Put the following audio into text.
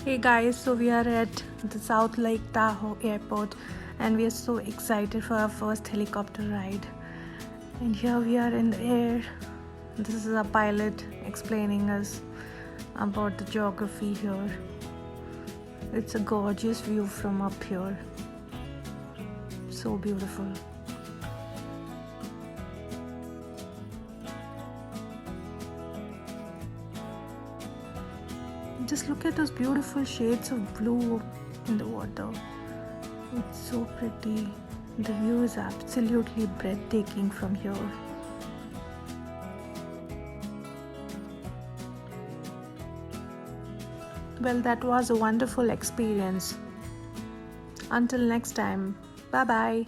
Hey guys, so we are at the South Lake Tahoe airport and we are so excited for our first helicopter ride. And here we are in the air. This is a pilot explaining us about the geography here. It's a gorgeous view from up here. So beautiful. Just look at those beautiful shades of blue in the water. It's so pretty. The view is absolutely breathtaking from here. Well, that was a wonderful experience. Until next time, bye bye.